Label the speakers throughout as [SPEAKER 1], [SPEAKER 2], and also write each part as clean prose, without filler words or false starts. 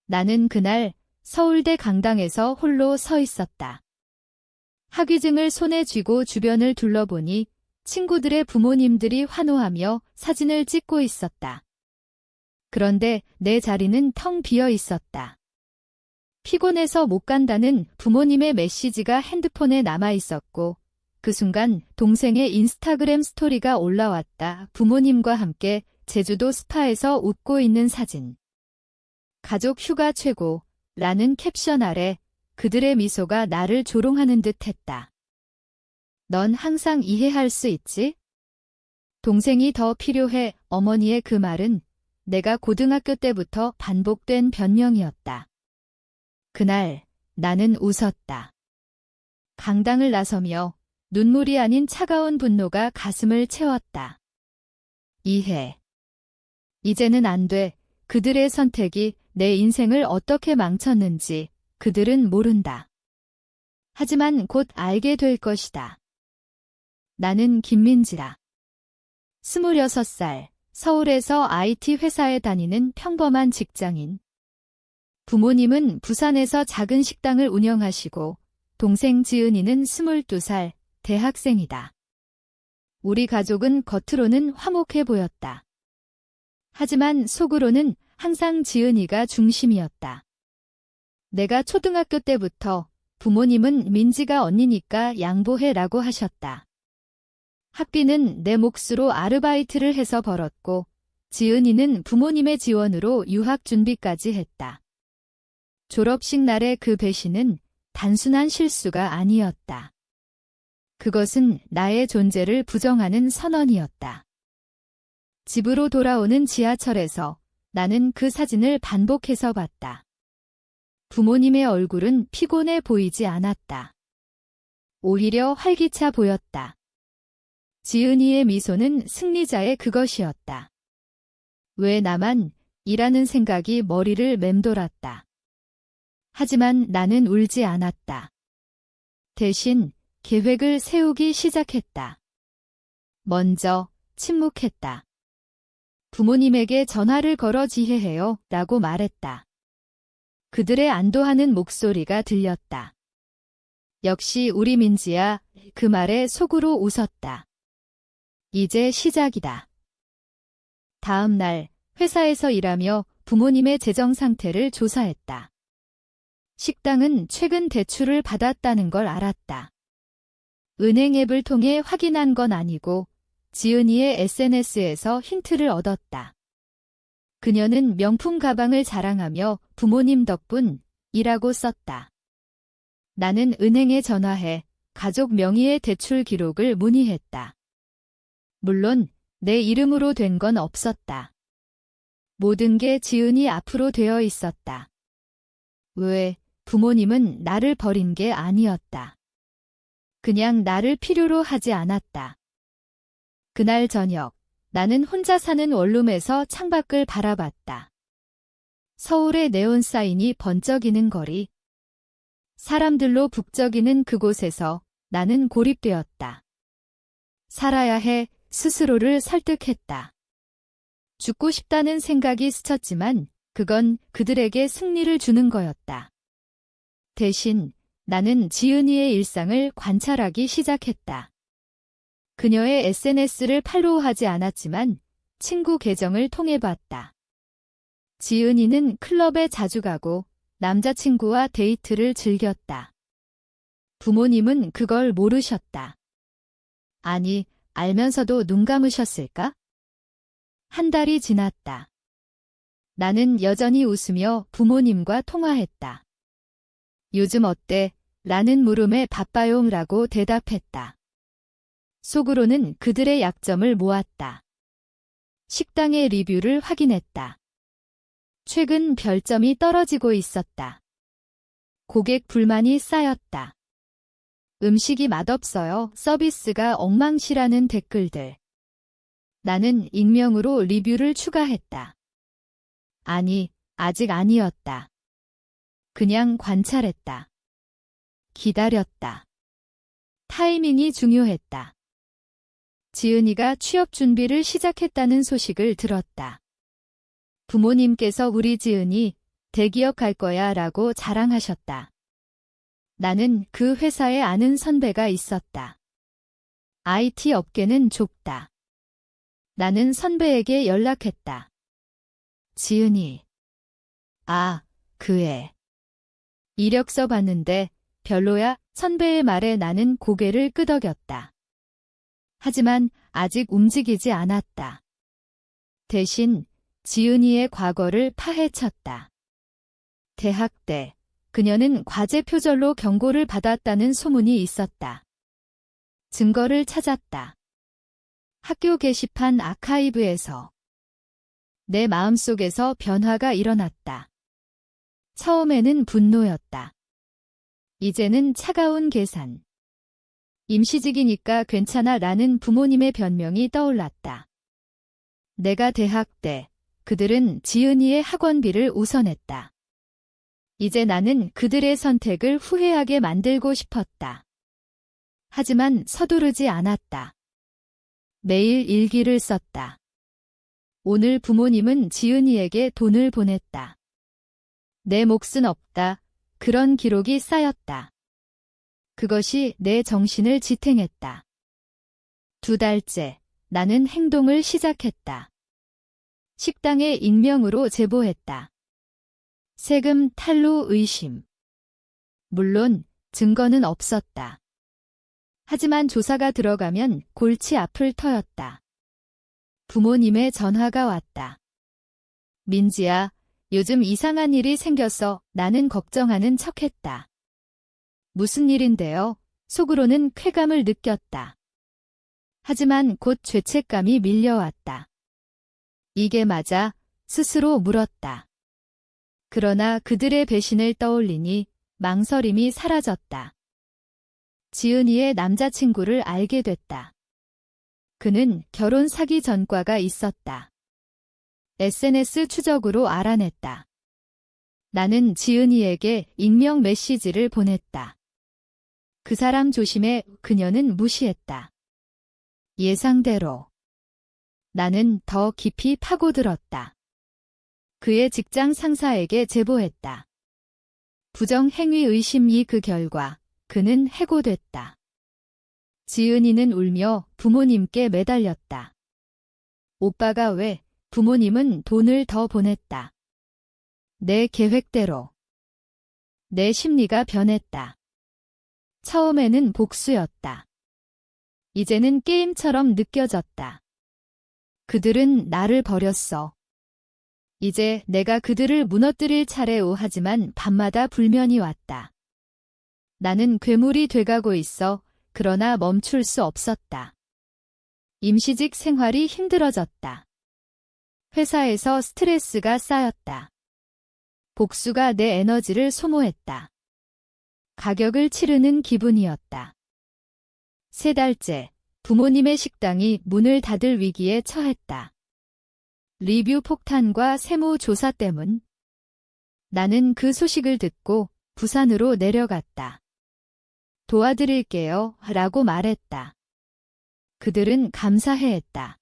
[SPEAKER 1] 나는 그날 서울대 강당에서 홀로 서 있었다. 학위증을 손에 쥐고 주변을 둘러보니 친구들의 부모님들이 환호하며 사진을 찍고 있었다. 그런데 내 자리는 텅 비어 있었다. 피곤해서 못 간다는 부모님의 메시지가 핸드폰에 남아 있었고, 그 순간 동생의 인스타그램 스토리가 올라왔다. 부모님과 함께 제주도 스파에서 웃고 있는 사진. 가족 휴가 최고, 라는 캡션 아래 그들의 미소가 나를 조롱하는 듯 했다. 넌 항상 이해할 수 있지? 동생이 더 필요해. 어머니의 그 말은 내가 고등학교 때부터 반복된 변명이었다. 그날 나는 웃었다. 강당을 나서며 눈물이 아닌 차가운 분노가 가슴을 채웠다. 이해. 이제는 안 돼. 그들의 선택이 내 인생을 어떻게 망쳤는지 그들은 모른다. 하지만 곧 알게 될 것이다. 나는 김민지라. 26살, 서울에서 IT 회사에 다니는 평범한 직장인. 부모님은 부산에서 작은 식당을 운영하시고 동생 지은이는 22살, 대학생이다. 우리 가족은 겉으로는 화목해 보였다. 하지만 속으로는 항상 지은이가 중심이었다. 내가 초등학교 때부터 부모님은 민지가 언니니까 양보해라고 하셨다. 학비는 내 몫으로 아르바이트를 해서 벌었고 지은이는 부모님의 지원으로 유학 준비까지 했다. 졸업식 날의 그 배신은 단순한 실수가 아니었다. 그것은 나의 존재를 부정하는 선언이었다. 집으로 돌아오는 지하철에서 나는 그 사진을 반복해서 봤다. 부모님의 얼굴은 피곤해 보이지 않았다. 오히려 활기차 보였다. 지은이의 미소는 승리자의 그것이었다. 왜 나만 이라는 생각이 머리를 맴돌았다. 하지만 나는 울지 않았다. 대신 계획을 세우기 시작했다. 먼저 침묵했다. 부모님에게 전화를 걸어 지혜해요 라고 말했다. 그들의 안도하는 목소리가 들렸다. 역시 우리 민지야. 그 말에 속으로 웃었다. 이제 시작이다. 다음 날 회사에서 일하며 부모님의 재정 상태를 조사했다. 식당은 최근 대출을 받았다는 걸 알았다. 은행 앱을 통해 확인한 건 아니고 지은이의 SNS에서 힌트를 얻었다. 그녀는 명품 가방을 자랑하며 부모님 덕분이라고 썼다. 나는 은행에 전화해 가족 명의의 대출 기록을 문의했다. 물론 내 이름으로 된 건 없었다. 모든 게 지은이 앞으로 되어 있었다. 왜? 부모님은 나를 버린 게 아니었다. 그냥 나를 필요로 하지 않았다. 그날 저녁, 나는 혼자 사는 원룸에서 창밖을 바라봤다. 서울의 네온 사인이 번쩍이는 거리. 사람들로 북적이는 그곳에서 나는 고립되었다. 살아야 해. 스스로를 설득했다. 죽고 싶다는 생각이 스쳤지만 그건 그들에게 승리를 주는 거였다. 대신 나는 지은이의 일상을 관찰하기 시작했다. 그녀의 SNS를 팔로우하지 않았지만 친구 계정을 통해 봤다. 지은이는 클럽에 자주 가고 남자친구와 데이트를 즐겼다. 부모님은 그걸 모르셨다. 아니, 알면서도 눈 감으셨을까? 한 달이 지났다. 나는 여전히 웃으며 부모님과 통화했다. 요즘 어때? 라는 물음에 바빠요 라고 대답했다. 속으로는 그들의 약점을 모았다. 식당의 리뷰를 확인했다. 최근 별점이 떨어지고 있었다. 고객 불만이 쌓였다. 음식이 맛없어요. 서비스가 엉망시라는 댓글들. 나는 익명으로 리뷰를 추가했다. 아니, 아직 아니었다. 그냥 관찰했다. 기다렸다. 타이밍이 중요했다. 지은이가 취업 준비를 시작했다는 소식을 들었다. 부모님께서 우리 지은이 대기업 갈 거야 라고 자랑하셨다. 나는 그 회사에 아는 선배가 있었다. IT 업계는 좁다. 나는 선배에게 연락했다. 지은이. 아, 그 애. 이력서 봤는데 별로야. 선배의 말에 나는 고개를 끄덕였다. 하지만 아직 움직이지 않았다. 대신 지은이의 과거를 파헤쳤다. 대학 때 그녀는 과제 표절로 경고를 받았다는 소문이 있었다. 증거를 찾았다. 학교 게시판 아카이브에서. 내 마음속에서 변화가 일어났다. 처음에는 분노였다. 이제는 차가운 계산. 임시직이니까 괜찮아 라는 부모님의 변명이 떠올랐다. 내가 대학 때 그들은 지은이의 학원비를 우선했다. 이제 나는 그들의 선택을 후회하게 만들고 싶었다. 하지만 서두르지 않았다. 매일 일기를 썼다. 오늘 부모님은 지은이에게 돈을 보냈다. 내 몫은 없다. 그런 기록이 쌓였다. 그것이 내 정신을 지탱했다. 2달째 나는 행동을 시작했다. 식당에 익명으로 제보했다. 세금 탈루 의심. 물론 증거는 없었다. 하지만 조사가 들어가면 골치 아플 터였다. 부모님의 전화가 왔다. 민지야, 요즘 이상한 일이 생겨서 나는 걱정하는 척했다. 무슨 일인데요? 속으로는 쾌감을 느꼈다. 하지만 곧 죄책감이 밀려왔다. 이게 맞아? 스스로 물었다. 그러나 그들의 배신을 떠올리니 망설임이 사라졌다. 지은이의 남자친구를 알게 됐다. 그는 결혼 사기 전과가 있었다. SNS 추적으로 알아냈다. 나는 지은이에게 익명 메시지를 보냈다. 그 사람 조심해. 그녀는 무시했다. 예상대로. 나는 더 깊이 파고들었다. 그의 직장 상사에게 제보했다. 부정행위 의심이 그 결과 그는 해고됐다. 지은이는 울며 부모님께 매달렸다. 오빠가 왜? 부모님은 돈을 더 보냈다. 내 계획대로. 내 심리가 변했다. 처음에는 복수였다. 이제는 게임처럼 느껴졌다. 그들은 나를 버렸어. 이제 내가 그들을 무너뜨릴 차례오. 하지만 밤마다 불면이 왔다. 나는 괴물이 돼가고 있어. 그러나 멈출 수 없었다. 임시직 생활이 힘들어졌다. 회사에서 스트레스가 쌓였다. 복수가 내 에너지를 소모했다. 가격을 치르는 기분이었다. 3달째 부모님의 식당이 문을 닫을 위기에 처했다. 리뷰 폭탄과 세무 조사 때문. 나는 그 소식을 듣고 부산으로 내려갔다. 도와드릴게요 라고 말했다. 그들은 감사해했다.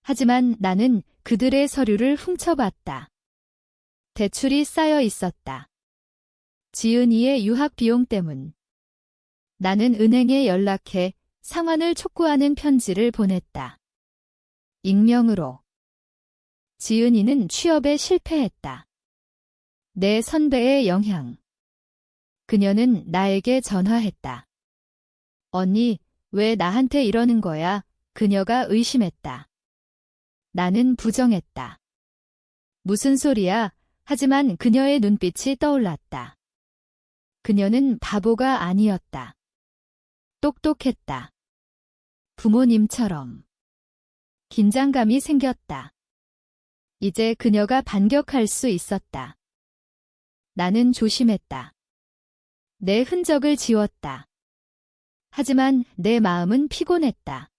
[SPEAKER 1] 하지만 나는 그들의 서류를 훔쳐봤다. 대출이 쌓여 있었다. 지은이의 유학 비용 때문. 나는 은행에 연락해 상환을 촉구하는 편지를 보냈다. 익명으로. 지은이는 취업에 실패했다. 내 선배의 영향. 그녀는 나에게 전화했다. 언니, 왜 나한테 이러는 거야? 그녀가 의심했다. 나는 부정했다. 무슨 소리야? 하지만 그녀의 눈빛이 떠올랐다. 그녀는 바보가 아니었다. 똑똑했다. 부모님처럼. 긴장감이 생겼다. 이제 그녀가 반격할 수 있었다. 나는 조심했다. 내 흔적을 지웠다. 하지만 내 마음은 피곤했다.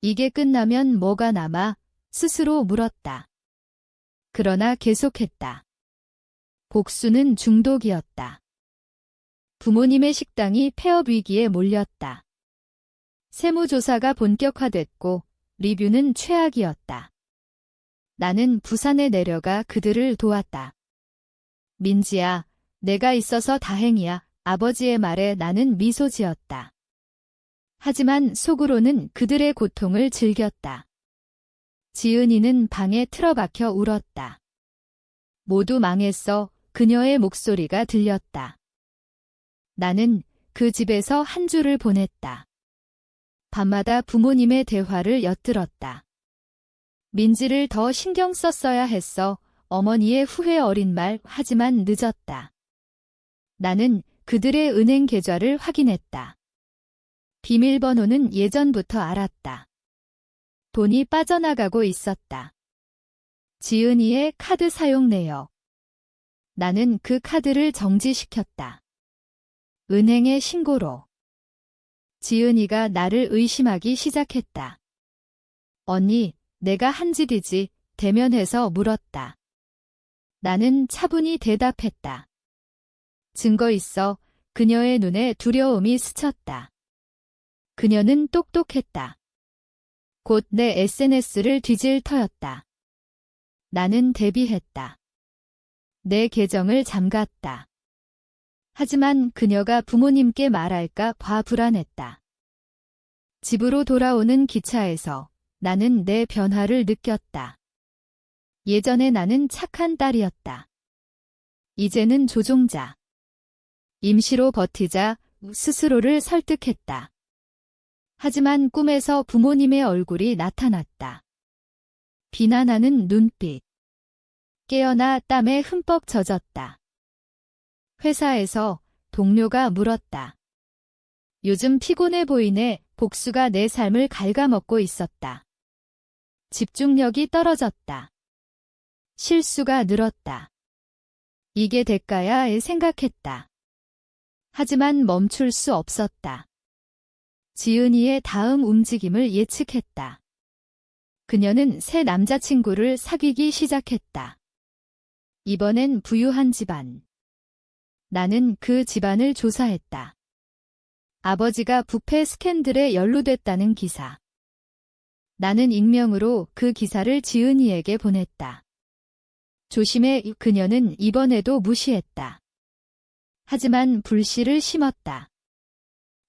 [SPEAKER 1] 이게 끝나면 뭐가 남아? 스스로 물었다. 그러나 계속했다. 복수는 중독이었다. 부모님의 식당이 폐업 위기에 몰렸다. 세무조사가 본격화됐고 리뷰는 최악이었다. 나는 부산에 내려가 그들을 도왔다. 민지야, 내가 있어서 다행이야. 아버지의 말에 나는 미소 지었다. 하지만 속으로는 그들의 고통을 즐겼다. 지은이는 방에 틀어박혀 울었다. 모두 망했어. 그녀의 목소리가 들렸다. 나는 그 집에서 한 주를 보냈다. 밤마다 부모님의 대화를 엿들었다. 민지를 더 신경 썼어야 했어. 어머니의 후회 어린 말, 하지만 늦었다. 나는 그들의 은행 계좌를 확인했다. 비밀번호는 예전부터 알았다. 돈이 빠져나가고 있었다. 지은이의 카드 사용 내역. 나는 그 카드를 정지시켰다. 은행에 신고로. 지은이가 나를 의심하기 시작했다. 언니, 내가 한 짓이지, 대면해서 물었다. 나는 차분히 대답했다. 증거 있어. 그녀의 눈에 두려움이 스쳤다. 그녀는 똑똑했다. 곧 내 SNS를 뒤질 터였다. 나는 대비했다. 내 계정을 잠갔다. 하지만 그녀가 부모님께 말할까 봐 불안했다. 집으로 돌아오는 기차에서 나는 내 변화를 느꼈다. 예전에 나는 착한 딸이었다. 이제는 조종자. 임시로 버티자 스스로를 설득했다. 하지만 꿈에서 부모님의 얼굴이 나타났다. 비난하는 눈빛. 깨어나 땀에 흠뻑 젖었다. 회사에서 동료가 물었다. 요즘 피곤해 보이네. 복수가 내 삶을 갉아먹고 있었다. 집중력이 떨어졌다. 실수가 늘었다. 이게 대가야 생각했다. 하지만 멈출 수 없었다. 지은이의 다음 움직임을 예측했다. 그녀는 새 남자친구를 사귀기 시작했다. 이번엔 부유한 집안. 나는 그 집안을 조사했다. 아버지가 부패 스캔들에 연루됐다는 기사. 나는 익명으로 그 기사를 지은이에게 보냈다. 조심해. 그녀는 이번에도 무시했다. 하지만 불씨를 심었다.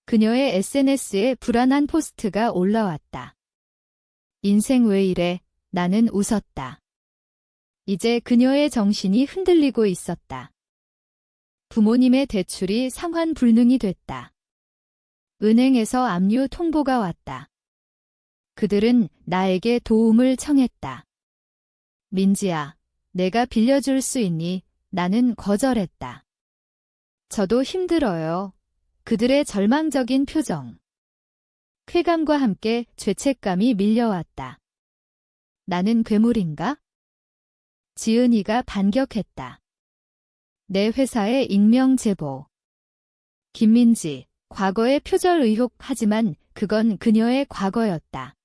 [SPEAKER 1] 그녀의 SNS에 불안한 포스트가 올라왔다. 인생 왜 이래? 나는 웃었다. 이제 그녀의 정신이 흔들리고 있었다. 부모님의 대출이 상환 불능이 됐다. 은행에서 압류 통보가 왔다. 그들은 나에게 도움을 청했다. 민지야, 내가 빌려줄 수 있니? 나는 거절했다. 저도 힘들어요. 그들의 절망적인 표정. 쾌감과 함께 죄책감이 밀려왔다. 나는 괴물인가? 지은이가 반격했다. 내 회사의 익명 제보. 김민지, 과거의 표절 의혹. 하지만 그건 그녀의 과거였다.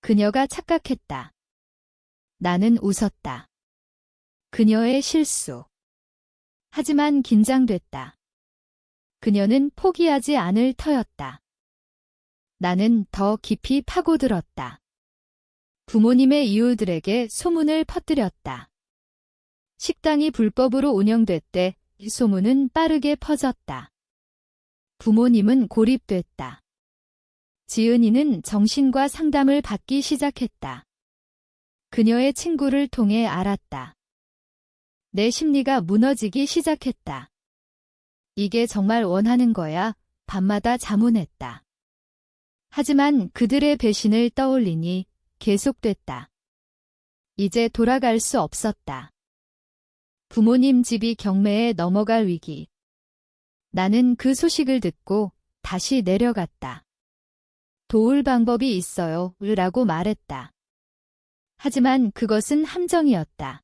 [SPEAKER 1] 그녀가 착각했다. 나는 웃었다. 그녀의 실수. 하지만 긴장됐다. 그녀는 포기하지 않을 터였다. 나는 더 깊이 파고들었다. 부모님의 이웃들에게 소문을 퍼뜨렸다. 식당이 불법으로 운영됐대. 이 소문은 빠르게 퍼졌다. 부모님은 고립됐다. 지은이는 정신과 상담을 받기 시작했다. 그녀의 친구를 통해 알았다. 내 심리가 무너지기 시작했다. 이게 정말 원하는 거야? 밤마다 자문했다. 하지만 그들의 배신을 떠올리니 계속됐다. 이제 돌아갈 수 없었다. 부모님 집이 경매에 넘어갈 위기. 나는 그 소식을 듣고 다시 내려갔다. 도울 방법이 있어요. 라고 말했다. 하지만 그것은 함정이었다.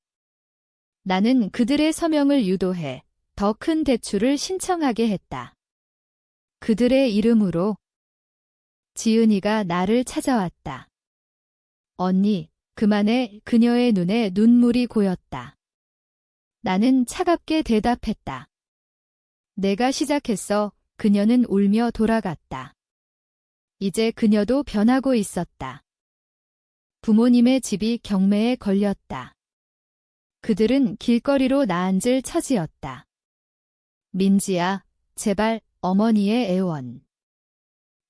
[SPEAKER 1] 나는 그들의 서명을 유도해 더 큰 대출을 신청하게 했다. 그들의 이름으로. 지은이가 나를 찾아왔다. 언니, 그만해. 그녀의 눈에 눈물이 고였다. 나는 차갑게 대답했다. 내가 시작했어. 그녀는 울며 돌아갔다. 이제 그녀도 변하고 있었다. 부모님의 집이 경매에 걸렸다. 그들은 길거리로 나앉을 처지였다. 민지야, 제발 어머니의 애원.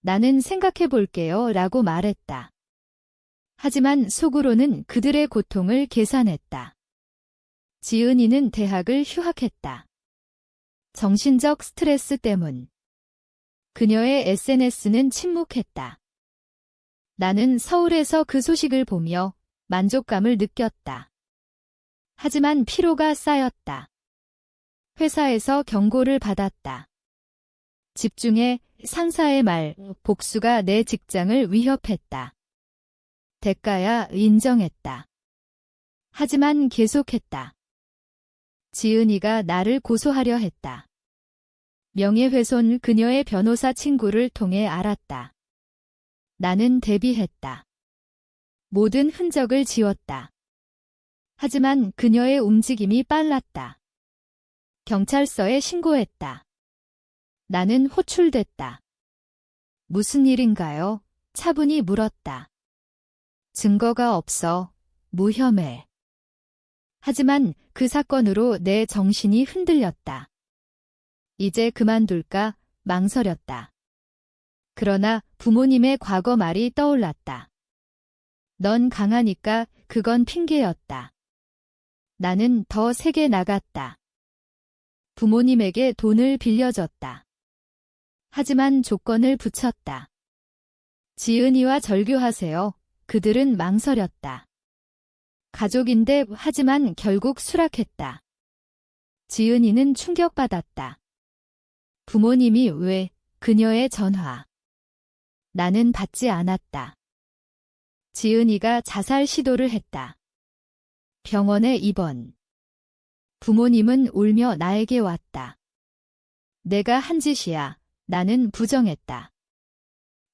[SPEAKER 1] 나는 생각해 볼게요 라고 말했다. 하지만 속으로는 그들의 고통을 계산했다. 지은이는 대학을 휴학했다. 정신적 스트레스 때문. 그녀의 SNS는 침묵했다. 나는 서울에서 그 소식을 보며 만족감을 느꼈다. 하지만 피로가 쌓였다. 회사에서 경고를 받았다. 집중해, 상사의 말, 복수가 내 직장을 위협했다. 대가야, 인정했다. 하지만 계속했다. 지은이가 나를 고소하려 했다. 명예훼손 그녀의 변호사 친구를 통해 알았다. 나는 대비했다. 모든 흔적을 지웠다. 하지만 그녀의 움직임이 빨랐다. 경찰서에 신고했다. 나는 호출됐다. 무슨 일인가요? 차분히 물었다. 증거가 없어. 무혐의. 하지만 그 사건으로 내 정신이 흔들렸다. 이제 그만둘까 망설였다. 그러나 부모님의 과거 말이 떠올랐다. 넌 강하니까 그건 핑계였다. 나는 더 세게 나갔다. 부모님에게 돈을 빌려줬다. 하지만 조건을 붙였다. 지은이와 절교하세요. 그들은 망설였다. 가족인데 하지만 결국 수락했다. 지은이는 충격받았다. 부모님이 왜? 그녀의 전화. 나는 받지 않았다. 지은이가 자살 시도를 했다. 병원에 입원. 부모님은 울며 나에게 왔다. 내가 한 짓이야. 나는 부정했다.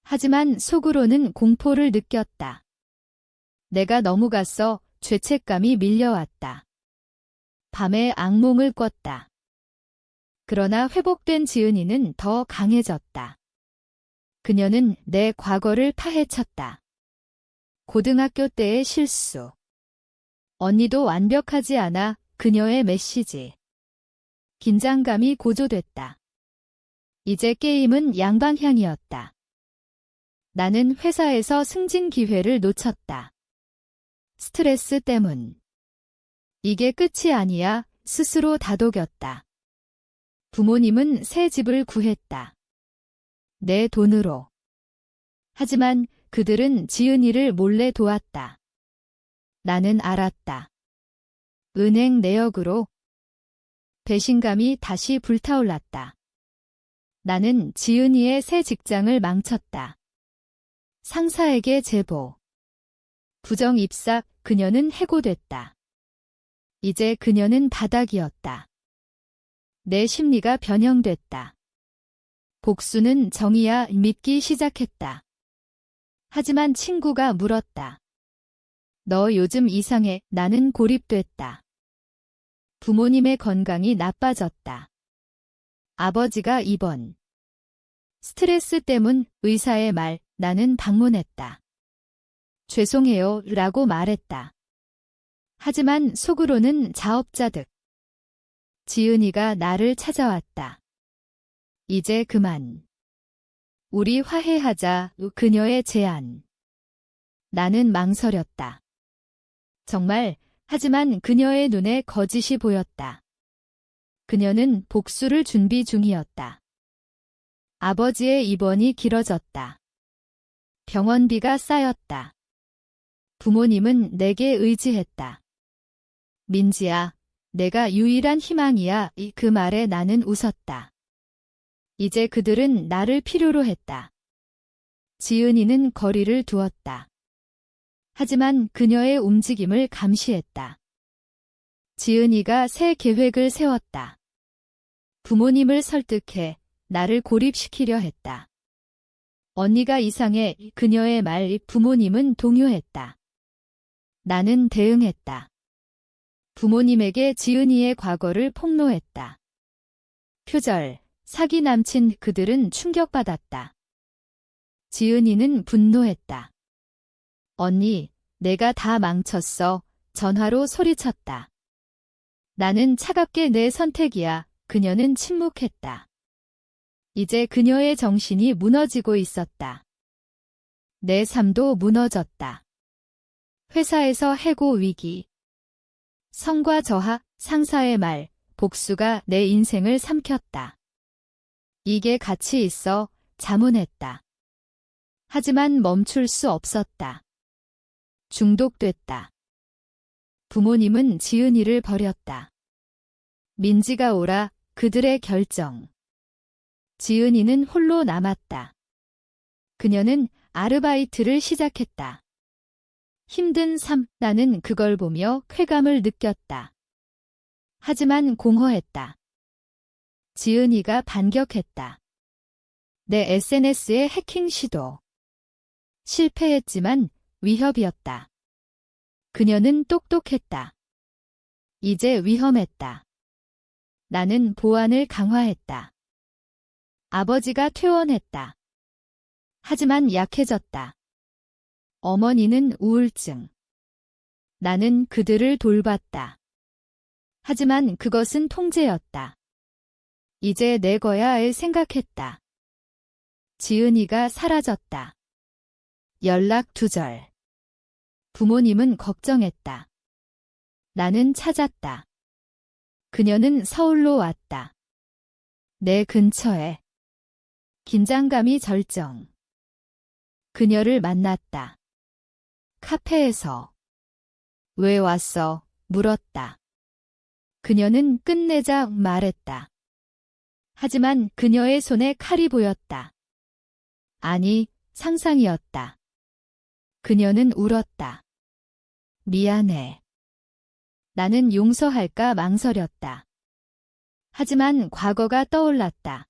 [SPEAKER 1] 하지만 속으로는 공포를 느꼈다. 내가 넘어갔어. 죄책감이 밀려왔다. 밤에 악몽을 꿨다. 그러나 회복된 지은이는 더 강해졌다. 그녀는 내 과거를 파헤쳤다. 고등학교 때의 실수. 언니도 완벽하지 않아. 그녀의 메시지. 긴장감이 고조됐다. 이제 게임은 양방향이었다. 나는 회사에서 승진 기회를 놓쳤다. 스트레스 때문. 이게 끝이 아니야. 스스로 다독였다. 부모님은 새 집을 구했다. 내 돈으로. 하지만 그들은 지은이를 몰래 도왔다. 나는 알았다. 은행 내역으로. 배신감이 다시 불타올랐다. 나는 지은이의 새 직장을 망쳤다. 상사에게 제보. 부정 입사, 그녀는 해고됐다. 이제 그녀는 바닥이었다. 내 심리가 변형됐다. 복수는 정의야 믿기 시작했다. 하지만 친구가 물었다. 너 요즘 이상해. 나는 고립됐다. 부모님의 건강이 나빠졌다. 아버지가 입원. 스트레스 때문 의사의 말, 나는 방문했다. 죄송해요 라고 말했다. 하지만 속으로는 자업자득. 지은이가 나를 찾아왔다. 이제 그만. 우리 화해하자. 그녀의 제안. 나는 망설였다. 정말, 하지만 그녀의 눈에 거짓이 보였다. 그녀는 복수를 준비 중이었다. 아버지의 입원이 길어졌다. 병원비가 쌓였다. 부모님은 내게 의지했다. 민지야, 내가 유일한 희망이야. 그 말에 나는 웃었다. 이제 그들은 나를 필요로 했다. 지은이는 거리를 두었다. 하지만 그녀의 움직임을 감시했다. 지은이가 새 계획을 세웠다. 부모님을 설득해 나를 고립시키려 했다. 언니가 이상해. 그녀의 말 부모님은 동요했다. 나는 대응했다. 부모님에게 지은이의 과거를 폭로했다. 표절, 사기 남친. 그들은 충격받았다. 지은이는 분노했다. 언니, 내가 다 망쳤어. 전화로 소리쳤다. 나는 차갑게 내 선택이야. 그녀는 침묵했다. 이제 그녀의 정신이 무너지고 있었다. 내 삶도 무너졌다. 회사에서 해고 위기. 성과 저하, 상사의 말, 복수가 내 인생을 삼켰다. 이게 가치 있어 자문했다. 하지만 멈출 수 없었다. 중독됐다. 부모님은 지은이를 버렸다. 민지가 오라 그들의 결정. 지은이는 홀로 남았다. 그녀는 아르바이트를 시작했다. 힘든 삶, 나는 그걸 보며 쾌감을 느꼈다. 하지만 공허했다. 지은이가 반격했다. 내 SNS의 해킹 시도. 실패했지만 위협이었다. 그녀는 똑똑했다. 이제 위험했다. 나는 보안을 강화했다. 아버지가 퇴원했다. 하지만 약해졌다. 어머니는 우울증. 나는 그들을 돌봤다. 하지만 그것은 통제였다. 이제 내 거야 생각했다. 지은이가 사라졌다. 연락 두절. 부모님은 걱정했다. 나는 찾았다. 그녀는 서울로 왔다. 내 근처에. 긴장감이 절정. 그녀를 만났다. 카페에서. 왜 왔어? 물었다. 그녀는 끝내자 말했다. 하지만 그녀의 손에 칼이 보였다. 아니, 상상이었다. 그녀는 울었다. 미안해. 나는 용서할까 망설였다. 하지만 과거가 떠올랐다.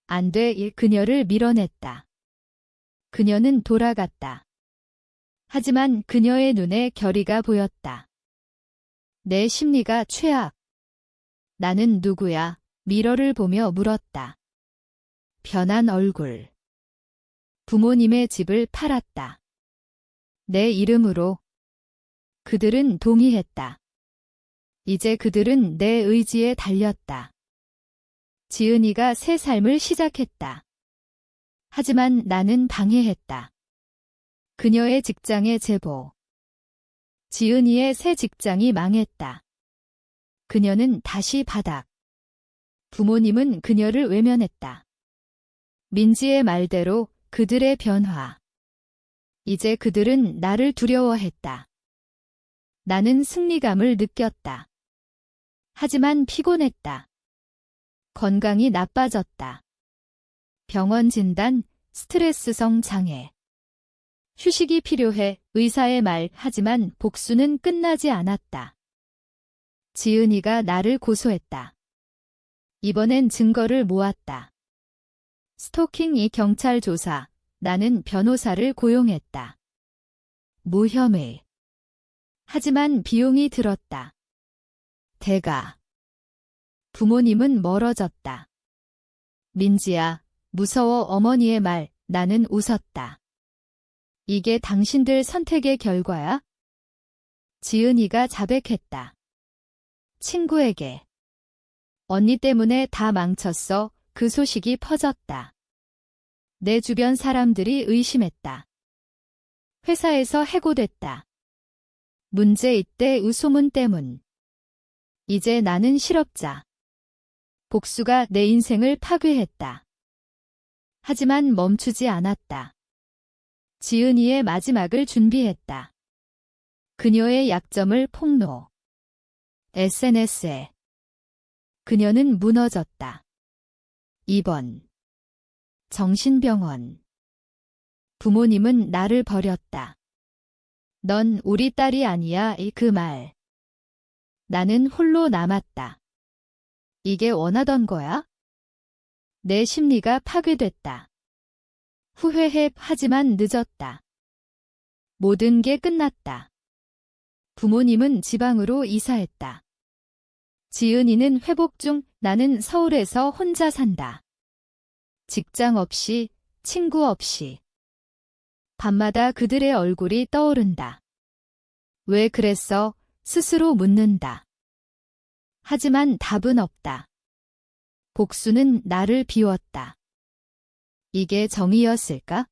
[SPEAKER 1] 안 돼, 그녀를 밀어냈다. 그녀는 돌아갔다. 하지만 그녀의 눈에 결의가 보였다. 내 심리가 최악. 나는 누구야? 미러를 보며 물었다. 변한 얼굴. 부모님의 집을 팔았다. 내 이름으로. 그들은 동의했다. 이제 그들은 내 의지에 달렸다. 지은이가 새 삶을 시작했다. 하지만 나는 방해했다. 그녀의 직장의 제보. 지은이의 새 직장이 망했다. 그녀는 다시 바닥. 부모님은 그녀를 외면했다. 민지의 말대로 그들의 변화. 이제 그들은 나를 두려워했다. 나는 승리감을 느꼈다. 하지만 피곤했다. 건강이 나빠졌다. 병원 진단, 스트레스성 장애. 휴식이 필요해, 의사의 말. 하지만 복수는 끝나지 않았다. 지은이가 나를 고소했다. 이번엔 증거를 모았다. 스토킹 경찰 조사. 나는 변호사를 고용했다. 무혐의. 하지만 비용이 들었다. 대가. 부모님은 멀어졌다. 민지야, 무서워 어머니의 말. 나는 웃었다. 이게 당신들 선택의 결과야? 지은이가 자백했다. 친구에게. 언니 때문에 다 망쳤어. 그 소식이 퍼졌다. 내 주변 사람들이 의심했다. 회사에서 해고됐다. 문제 있대 우소문 때문. 이제 나는 실업자. 복수가 내 인생을 파괴했다. 하지만 멈추지 않았다. 지은이의 마지막을 준비했다. 그녀의 약점을 폭로. SNS에. 그녀는 무너졌다. 2번. 정신병원. 부모님은 나를 버렸다. 넌 우리 딸이 아니야. 그 말. 나는 홀로 남았다. 이게 원하던 거야? 내 심리가 파괴됐다. 후회해. 하지만 늦었다. 모든 게 끝났다. 부모님은 지방으로 이사했다. 지은이는 회복 중. 나는 서울에서 혼자 산다. 직장 없이, 친구 없이. 밤마다 그들의 얼굴이 떠오른다. 왜 그랬어? 스스로 묻는다. 하지만 답은 없다. 복수는 나를 비웠다. 이게 정의였을까?